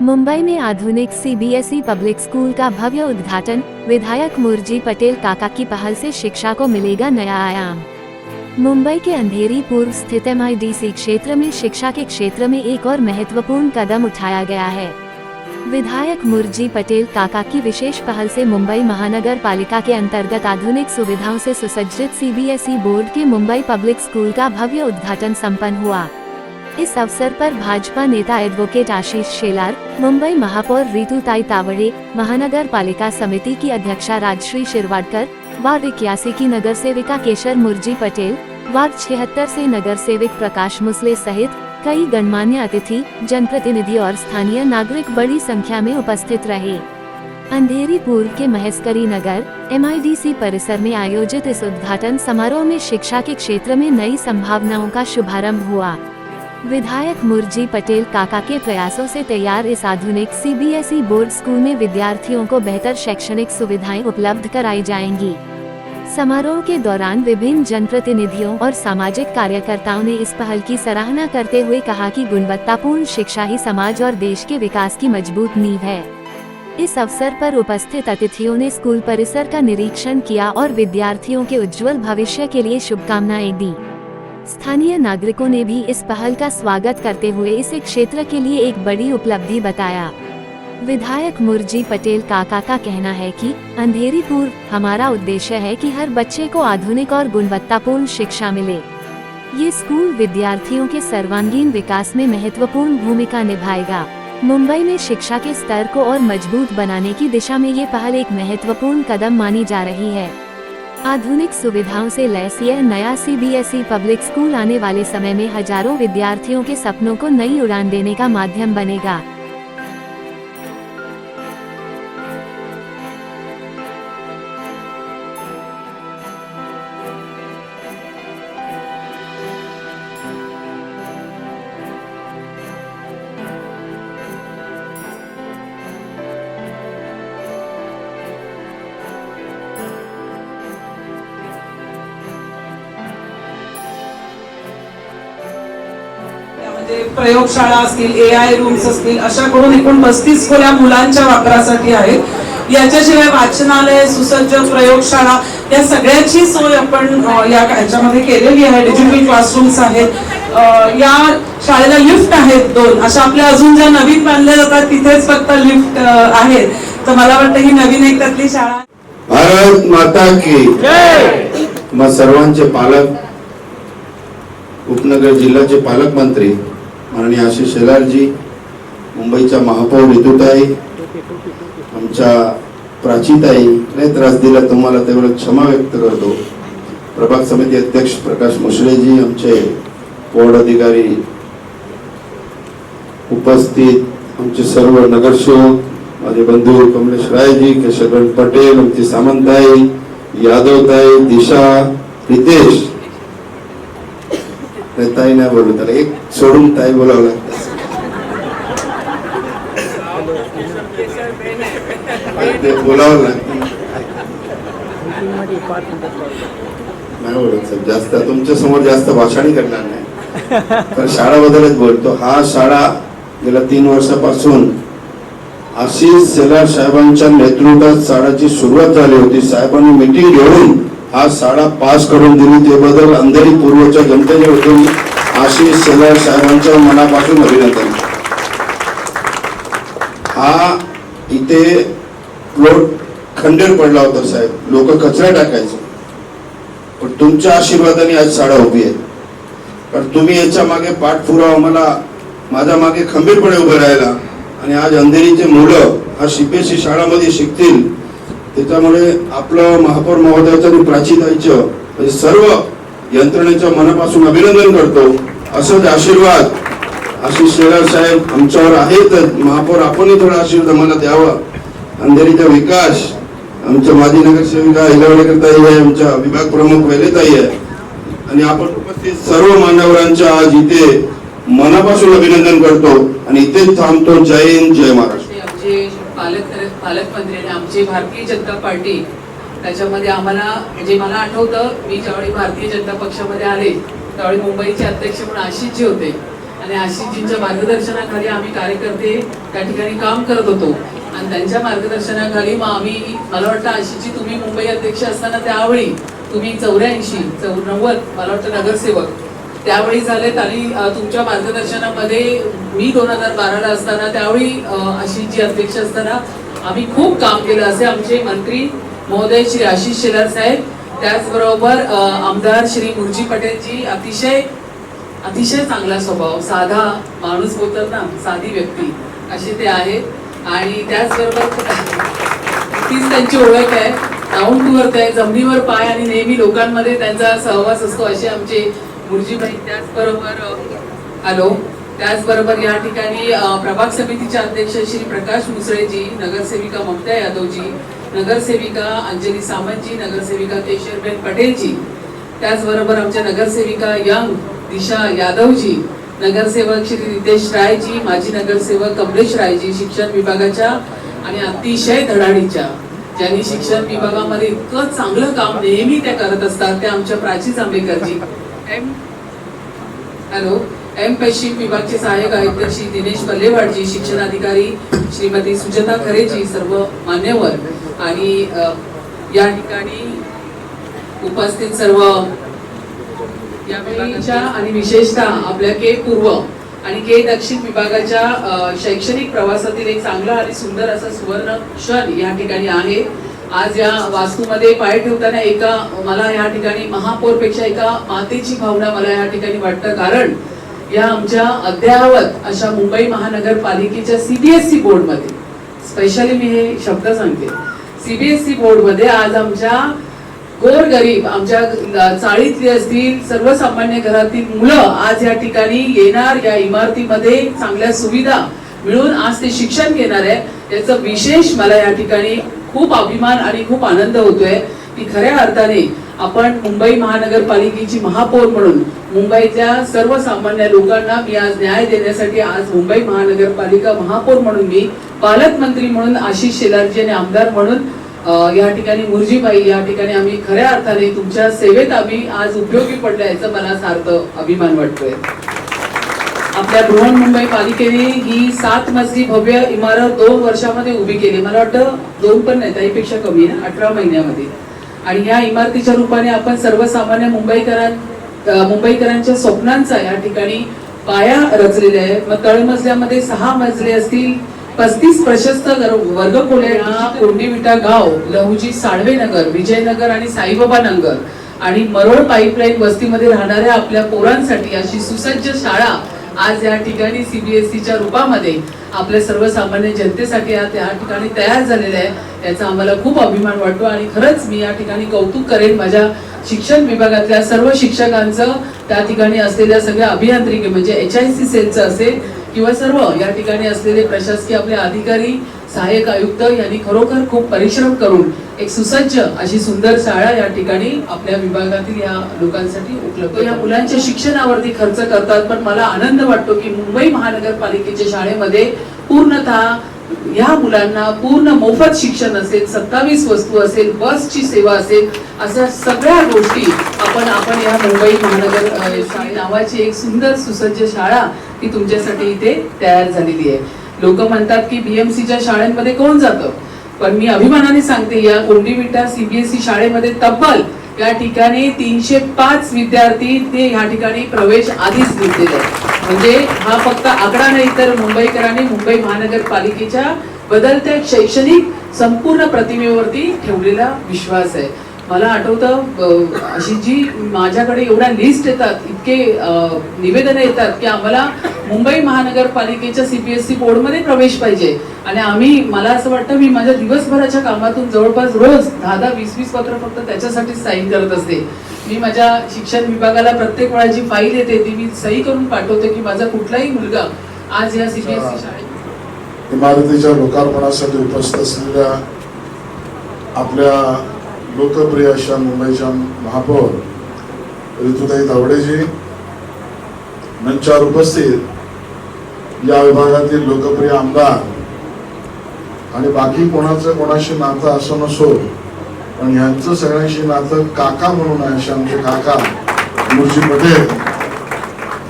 मुंबई में आधुनिक CBSE public school का भव्य उद्घाटन। विधायक मुरजी पटेल काका की पहल से शिक्षा को मिलेगा नया आयाम। मुंबई के अंधेरी पूर्व स्थित MIDC क्षेत्र में शिक्षा के क्षेत्र में एक और महत्वपूर्ण कदम उठाया गया है। विधायक मुरजी पटेल काका की विशेष पहल से मुंबई महानगर पालिका के अंतर्गत आधुनिक सुविधाओं से सुसज्जित सीबीएसई बोर्ड के मुंबई पब्लिक स्कूल का भव्य उद्घाटन संपन्न हुआ। इस अवसर पर भाजपा नेता एडवोकेट आशीष शेलार, मुंबई महापौर रितुताई तावड़े, महानगर पालिका समिति की अध्यक्षा राजश्री शिरवाडकर, वार्ड 81 की नगर सेविका केशर मुरजी पटेल, वार्ड 76 से नगर सेवक प्रकाश मुसले सहित कई गणमान्य अतिथि, जनप्रतिनिधि और स्थानीय नागरिक बड़ी संख्या में उपस्थित रहे। अंधेरी पूर्व के महेशकरी नगर MIDC परिसर में आयोजित इस उद्घाटन समारोह में शिक्षा के क्षेत्र में नई संभावनाओं का शुभारंभ हुआ। विधायक मुरजी पटेल काका के प्रयासों से तैयार इस आधुनिक सीबीएसई बोर्ड स्कूल में विद्यार्थियों को बेहतर शैक्षणिक सुविधाएं उपलब्ध कराई जाएंगी। समारोह के दौरान विभिन्न जनप्रतिनिधियों और सामाजिक कार्यकर्ताओं ने इस पहल की सराहना करते हुए कहा कि गुणवत्तापूर्ण शिक्षा ही समाज और देश के विकास की मजबूत नींव है। इस अवसर पर उपस्थित अतिथियों ने स्कूल परिसर का निरीक्षण किया और विद्यार्थियों के उज्जवल भविष्य के लिए शुभकामनाएं दी। स्थानीय नागरिकों ने भी इस पहल का स्वागत करते हुए इसे क्षेत्र के लिए एक बड़ी उपलब्धि बताया। विधायक मुरजी पटेल काका का कहना है कि अंधेरी पूर्व हमारा उद्देश्य है कि हर बच्चे को आधुनिक और गुणवत्तापूर्ण शिक्षा मिले। ये स्कूल विद्यार्थियों के सर्वांगीण विकास में महत्वपूर्ण भूमिका निभाएगा। मुंबई में शिक्षा के स्तर को और मजबूत बनाने की दिशा में ये पहल एक महत्वपूर्ण कदम मानी जा रही है। आधुनिक सुविधाओं से लैस यह नया सीबीएसई पब्लिक स्कूल आने वाले समय में हजारों विद्यार्थियों के सपनों को नई उड़ान देने का माध्यम बनेगा। प्रयोगशाळा असतील, AI रूम्स असतील, अशा करून एकूण 35 खोल्या मुलांच्या वापरासाठी आहेत। याच्याशिवाय वाचनालय, सुसज्ज प्रयोगशाळा या सगळ्याची सोय आपण याच्यामध्ये केलेली आहे। डिजिटल क्लासरूम्स आहेत। या शाळेला लिफ्ट आहेत 2। अशा आपल्या अजून ज्या नवीन बांधल्या जातात तिथेच फक्त लिफ्ट आहेत। तर मला वाटतं ही नवीन एक त्यातली शाळा। भारत माता की जय। मग सर्वांचे पालक, उपनगर जिल्ह्याचे पालकमंत्री माननीय आशीष शेलारजी, मुंबईच्या महापौर रितुताई, आमच्या प्राचीताई, लय त्रास दिला तुम्हाला तेवढं क्षमा व्यक्त करतो। प्रभाग समिती अध्यक्ष प्रकाश मुसळेजी, आमचे वॉर्ड अधिकारी उपस्थित, आमचे सर्व नगरसेवक, माझे बंधू कमलेश रायजी, केशर पटेल, आमची सामंताई, यादवताई, दिशा, रितेश, ताई नाही बोलू, त्याला एक सोडून ताई बोलावं लागतं। ते बोलावं लागतं, नाही बोलत सर जास्त, तुमच्या समोर जास्त भाषणी करणार नाही, पण शाळाबद्दलच बोलतो। हा शाळा गेल्या 3 वर्षापासून आशीष शेलार साहेबांच्या नेतृत्वात शाळेची सुरुवात झाली होती। साहेबांनी मीटिंग घेऊन हा शाळा पास करून दिली, ते बदल अंधेरी पूर्वच्या जनतेने वतीने आशीष शेलार साहेबांच्या मनापासून अभिनंदन। हा इथे प्लॉट खंडर पडला होता साहेब, लोक कचरा टाकायचे, पण तुमच्या आशीर्वादाने आज शाळा उभी आहे। पण तुम्ही याच्या मागे पाठपुरावा, मला माझ्या मागे खंबीरपणे उभे राहिला आणि आज अंधेरीचे मुलं हा सीबीएसई शाळामध्ये शिकतील। त्याच्यामुळे आपलं महापौर महोदयाचं आणि प्राचीताईचं म्हणजे सर्व यंत्रणेच्या मनापासून अभिनंदन करतो। असंच आशीर्वाद आशीष शेलार साहेब आमच्यावर आहेत। महापौर आपणही थोडा आशीर्वाद मला द्यावा। अंधेरीचा विकास आमच्या माजी नगरसेविका हिलवडेकर ताई आहे, आमच्या विभाग प्रमुख वेलेताई आहे आणि आपण उपस्थित सर्व मान्यवरांच्या आज इथे मनापासून अभिनंदन करतो आणि इथेच थांबतो। जय हिंद, जय महाराष्ट्र। पालकमंत्री आणि आमची भारतीय जनता पार्टी, त्याच्यामध्ये आम्हाला म्हणजे मला आठवतं मी ज्यावेळी भारतीय जनता पक्षामध्ये आले त्यावेळी मुंबईचे अध्यक्ष म्हणून आशिषजी होते आणि आशिषजींच्या मार्गदर्शनाखाली आम्ही कार्यकर्ते त्या ठिकाणी काम करत होतो आणि त्यांच्या मार्गदर्शनाखाली मग आम्ही, मला वाटतं आशिषजी तुम्ही मुंबई अध्यक्ष असताना त्यावेळी तुम्ही 84-90 मला वाटतं नगरसेवक त्यावेळी झालेत आणि तुमच्या मार्गदर्शनामध्ये मी 2012ला असताना त्यावेळी आशिषजी अध्यक्ष असताना आम्ही खूप काम केलं. असे आमचे मंत्री महोदय श्री आशिष शेलार साहेब, त्याचबरोबर आमदार श्री मुर्जी पटेलजी, अतिशय चांगला स्वभाव, साधा माणूस बोलतात ना, साधी व्यक्ती असे ते आहेत. आणि त्याचबरोबर तीच त्यांची ओळख आहे, डाऊन टू अर्थ आहे, जमिनीवर पाय आणि नेहमी लोकांमध्ये त्यांचा सहवास असतो असे आमचे मुर्जीबाई. त्याचबरोबर या ठिकाणी प्रभाग समितीचे अध्यक्ष श्री प्रकाश मुसळेजी, नगरसेविका ममता यादवजी, नगरसेविका अंजली सामंतजी, नगरसेविका केशरबेन पटेलजी, त्याचबरोबर आमच्या नगरसेविका यंग दिशा यादवजी, नगरसेवक श्री रितेश रायजी, माजी नगरसेवक कमलेश रायजी, शिक्षण विभागाच्या आणि अतिशय धडाडीच्या, ज्यांनी शिक्षण विभागामध्ये इतकं चांगलं काम नेहमी त्या करत असतात, त्या आमच्या प्राची जांभेकरजी, एम पश्चिम विभागचे सहाय्यक आयुक्त श्री दिनेश पल्लेवाडजी, शिक्षण अधिकारी श्रीमती सुजाता खरेजी, सर्व मान्यवर आणि या ठिकाणी उपस्थित सर्व या विभागाच्या आणि विशेषतः आपल्या के पूर्व आणि के दक्षिण विभागाच्या शैक्षणिक प्रवासातील एक चांगला आणि सुंदर असा सुवर्ण क्षण या ठिकाणी आहे. आज या वास्तूमध्ये पाय ठेवताना एका मला या ठिकाणी महापौरपेक्षा एका मातेची भावना मला या ठिकाणी वाटतं, कारण या आमच्या अद्ययावत अशा मुंबई महानगरपालिकेच्या सीबीएसई बोर्डमध्ये, स्पेशली मी हे शब्द सांगते, सीबीएसई बोर्डमध्ये आज आमच्या गोरगरीब, आमच्या चाळीतली असतील सर्वसामान्य घरातील मुलं आज या ठिकाणी येणार, या इमारतीमध्ये चांगल्या सुविधा मिळून आज ते शिक्षण घेणार आहे. याचं विशेष मला या ठिकाणी खूप अभिमान आणि खूप आनंद होतोय की खऱ्या अर्थाने आपण मुंबई महानगरपालिकेची महापौर म्हणून मुंबईतल्या सर्वसामान्य लोकांना मी आज न्याय देण्यासाठी आज मुंबई महानगरपालिका महापौर म्हणून मी, पालकमंत्री म्हणून आशिष शेलारजी आणि आमदार म्हणून या ठिकाणी मुर्जीबाई या ठिकाणी आम्ही खऱ्या अर्थाने तुमच्या सेवेत आम्ही आज उपयोगी पडले याचा मला सार्थ अभिमान वाटतोय. आपल्या बृहन्मुंबई पालिकेने ही 7 मजली भव्य इमारत 2 वर्षामध्ये उभी केली. मला वाटतं 2 पण नाही, त्यापेक्षा कमी आहे, 18 महिन्यामध्ये. आणि या इमारतीच्या रूपाने आपण सर्वसामान्य मुंबईकरांच्या स्वप्नांचा या ठिकाणी पाया रचलेला आहे. मग तळमजल्यामध्ये 6 मजले असतील, 35 प्रशस्त वर्गखोल्या, कोंडीविटा गाव, लहुजी साळवे नगर, विजयनगर आणि साईबाबा नगर आणि मरोळ पाईपलाईन वस्तीमध्ये राहणाऱ्या आपल्या पोरांसाठी अशी सुसज्ज शाळा आज या ठिकाणी सीबीएसईच्या रूपामध्ये आपल्या सर्वसामान्य जनतेसाठी या ठिकाणी तयार झालेल्या आहे. याचा आम्हाला खूप अभिमान वाटतो आणि खरंच मी या ठिकाणी कौतुक करेन माझ्या शिक्षण विभागातल्या सर्व शिक्षकांचं, त्या ठिकाणी असलेल्या सगळ्या अभियांत्रिकी म्हणजे HIC सेलचं असेल किंवा सर्व या ठिकाणी असलेले प्रशासकीय आपले अधिकारी, सहाय्यक आयुक्त यांनी खरोखर खूप परिश्रम करून एक सुसज्ज अशी सुंदर शाळा या ठिकाणी आपल्या विभागातील या लोकांसाठी उपलब्ध, या मुलांच्या शिक्षणावरती खर्च करतात. पण मला आनंद वाटतो की मुंबई महानगरपालिकेच्या शाळेमध्ये पूर्णतः या मुलांना पूर्ण मोफत शिक्षण असेल, 27 वस्तू असेल, बसची सेवा असेल, अशा सगळ्या गोष्टी आपण या मुंबई महानगर नावाची एक सुंदर सुसज्ज शाळा ती तुमच्यासाठी इथे तयार झालेली आहे. लोक म्हणतात की BMCच्या शाळांमध्ये कोण जातं, पण मी अभिमानाने सांगते या कोंडीविटा सीबीएसई शाळेमध्ये तब्बल या ठिकाणी 305 विद्यार्थी ते या ठिकाणी प्रवेश आधीच घेतलेले आहे. म्हणजे हा फक्त आकडा नाही तर मुंबईकरांनी मुंबई महानगरपालिकेच्या बदलत्या शैक्षणिक संपूर्ण प्रतिमेवरती ठेवलेला विश्वास आहे. मला आठवतं अशी जी माझ्याकडे एवढ्या लिस्ट येतात, इतके निवेदन येतात की आम्हाला मुंबई महानगरपालिकेच्या सीबीएसई बोर्डमध्ये प्रवेश पाहिजे आणि मला असं वाटतं मी माझ्या दिवसभराच्या कामातून जवळपास रोज 10-10, 20-20 पत्र फक्त त्याच्यासाठी साईन करत असते. मी माझ्या शिक्षण विभागाला प्रत्येक वेळा जी फाईल येते ती मी सही करून पाठवते की माझा कुठलाही मुलगा आज या सीबीएसई शाळेत. इमारतीच्या लोकार्पणासाठी उपस्थित असलेल्या आपल्या लोकप्रिय अशा मुंबईच्या महापौर ऋतुताई तावडेजी, मंचावर उपस्थित या विभागातील लोकप्रिय आमदार आणि बाकी कोणाशी नातं असं नसो पण यांचं सगळ्यांशी नातं काका म्हणून आहे असे आमचे काका मुर्जी पटेल,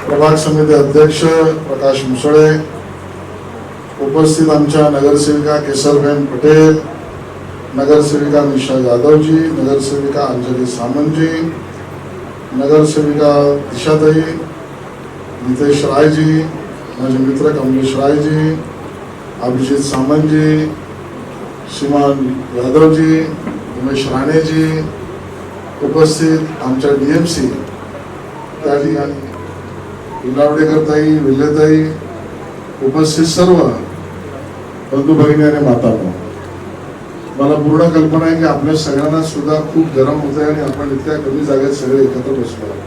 प्रभाग समिती अध्यक्ष प्रकाश मुसळे, उपस्थित आमच्या नगरसेविका केसरबेन पटेल, नगरसेविका निशा यादवजी, नगरसेविका अंजली सामंतजी, नगरसेविका दिशाताई, नितेश रायजी, माझे मित्र कमलेश रायजी, अभिजित सामंतजी, श्रीमान यादवजी, उमेश राणेजी, उपस्थित आमच्या DMC त्या ठिकाणी इलावडेकरताई, विल्लेताई, उपस्थित सर्व बंधू भगिनी आणि मातांनो, मला पूर्ण कल्पना आहे की आपल्या सगळ्यांना सुद्धा खूप गरम होत आहे आणि आपण इतक्या कमी जागेत सगळे एकत्र बसलो आहोत.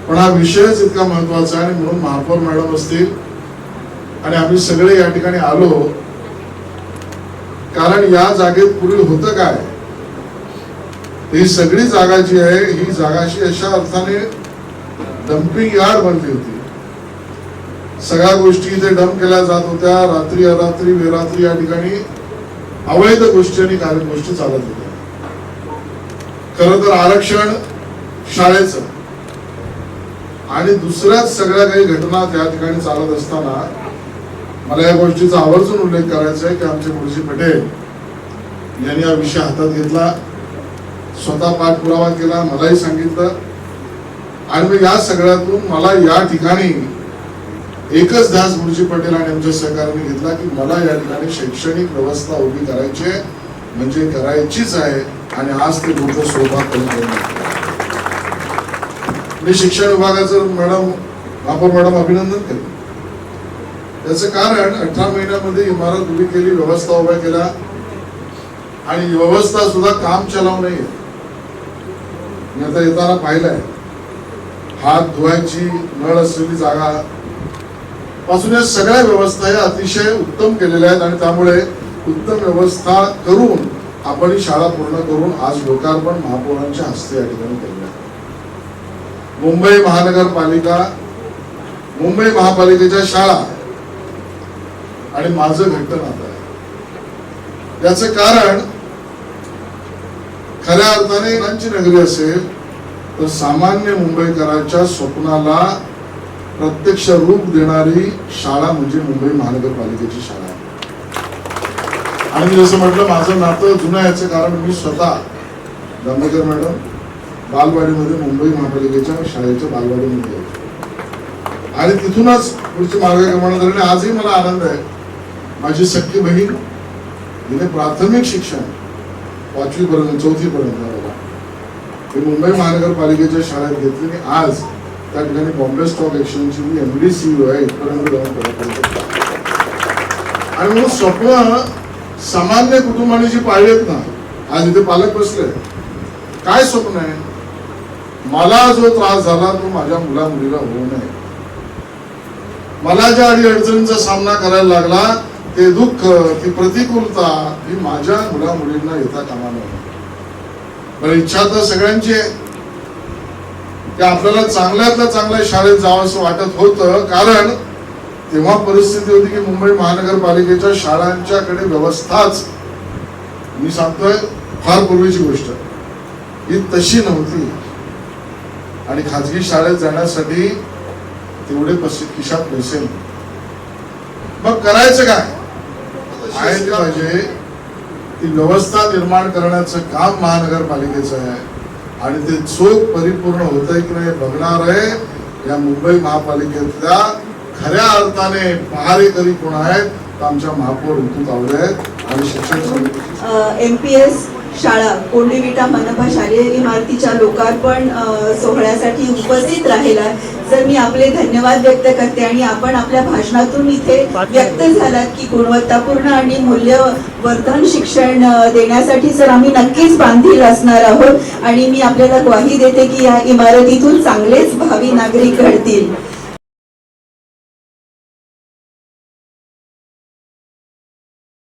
पण हा विषयच इतका महत्वाचा आहे आणि म्हणून महापौर मॅडम असतील आणि आम्ही सगळे या ठिकाणी आलो, कारण या जागेत पूर्वी होतं काय, ही सगळी जागा जी आहे ही जागाशी अशा अर्थाने डम्पिंग यार्ड बनली होती. सगळ्या गोष्टी इथे डंप केल्या जात होत्या. रात्री अरात्री बेरात्री या ठिकाणी अवैध गोष्टी आणि काही गोष्टी चालत होत्या. खरं तर आरक्षण शाळेचं आणि दुसऱ्याच सगळ्या काही घटना त्या ठिकाणी चालत असताना मला या गोष्टीचा आवर्जून उल्लेख करायचा आहे की आमचे मुळजी पटेल यांनी हा विषय हातात घेतला, स्वतः पाठपुरावा केला, मलाही सांगितलं आणि मग या सगळ्यातून मला या ठिकाणी एकच ध्यास मुळजी पटेल आणि आमच्या सहकार्याने घेतला की मला या ठिकाणी शैक्षणिक व्यवस्था उभी करायची आहे, म्हणजे करायचीच आहे आणि आज ते मोठं स्वरूपात मी शिक्षण विभागाचं महापौर मॅडम अभिनंदन केलं. त्याचं कारण 18 महिन्यामध्ये इमारत उभी केली, व्यवस्था उभ्या केल्या आणि व्यवस्था सुद्धा काम चलाव नाही. मी आता येताना पाहिलंय, हात धुवायची नळ असलेली जागा पासून या सगळ्या व्यवस्था या अतिशय उत्तम केलेल्या आहेत आणि त्यामुळे उत्तम व्यवस्था करून आपण ही शाळा पूर्ण करून आज लोकार्पण महापौरांच्या हस्ते या ठिकाणी केलेलं आहे. मुंबई महापालिकेच्या शाळा आणि माझं घट्ट नातं आहे. याचं कारण खऱ्या अर्थाने मुलांची नगरी असेल तर सामान्य मुंबईकरांच्या स्वप्नाला प्रत्यक्ष रूप देणारी शाळा म्हणजे मुंबई महानगरपालिकेची शाळा आहे. आणि जसं म्हटलं माझं नातं जुनं आहे, याचं कारण मी स्वतः जांभेकर मॅडम बालवाडीमध्ये मुंबई महापालिकेच्या शाळेच्या बालवाडीमध्ये होतो आणि तिथूनच पुढची मार्गक्रमण झाली. आजही मला आनंद आहे, माझी सख्खी बहीण हिने प्राथमिक शिक्षण 5वी पर्यंत 4थी पर्यंत मुंबई महानगरपालिकेच्या शाळेत घेतली आणि आज त्या ठिकाणी बॉम्बे स्टॉक एक्सचेंजची मी MD CEO आहे इथपर्यंत जाऊन करत. आणि म्हणून स्वप्न सामान्य कुटुंबाने जी पाळलेत ना, आज इथे पालक बसले, काय स्वप्न आहे, मला जो त्रास झाला तो माझ्या मुला मुलीला होऊ नये, मला ज्या अडीअडचणींचा सामना करायला लागला ते दुःख ती प्रतिकूलता ही माझ्या मुला मुलींना येता कामा नये. पण इच्छा तर सगळ्यांची आहे की आपल्याला चांगल्यातल्या चांगल्या शाळेत जावं असं वाटत होतं, कारण तेव्हा परिस्थिती होती की मुंबई महानगरपालिकेच्या शाळांच्याकडे व्यवस्थाच, मी सांगतोय फार पूर्वीची गोष्ट, ही तशी नव्हती आणि खाजगी शाळेत जाण्यासाठी तेवढे खिशात पैसे नाही. मग करायचं काय आहे पाहिजे, ती व्यवस्था निर्माण करण्याचं काम महानगरपालिकेचं आहे आणि ते चोख परिपूर्ण होत आहे की नाही बघणार आहे या मुंबई महापालिकेतल्या खऱ्या अर्थाने पहारेकरी कोण आहेत तर आमच्या महापौर ऋतू तावडे आहेत आणि शिक्षण समिती MPS शाळा कोंडीविटा मनपा शालेय इमारतीच्या लोकार्पण सोहळ्यासाठी उपस्थित राहिला. सर, मी आपले धन्यवाद व्यक्त करते आणि आपण आपल्या भाषणातून इथे व्यक्त झालात की गुणवत्तापूर्ण आणि मूल्यवर्धन शिक्षण देण्यासाठी सर आम्ही नक्कीच बांधील असणार आहोत आणि मी आपल्याला ग्वाही देते की या इमारतीतून चांगलेच भावी नागरिक घडतील.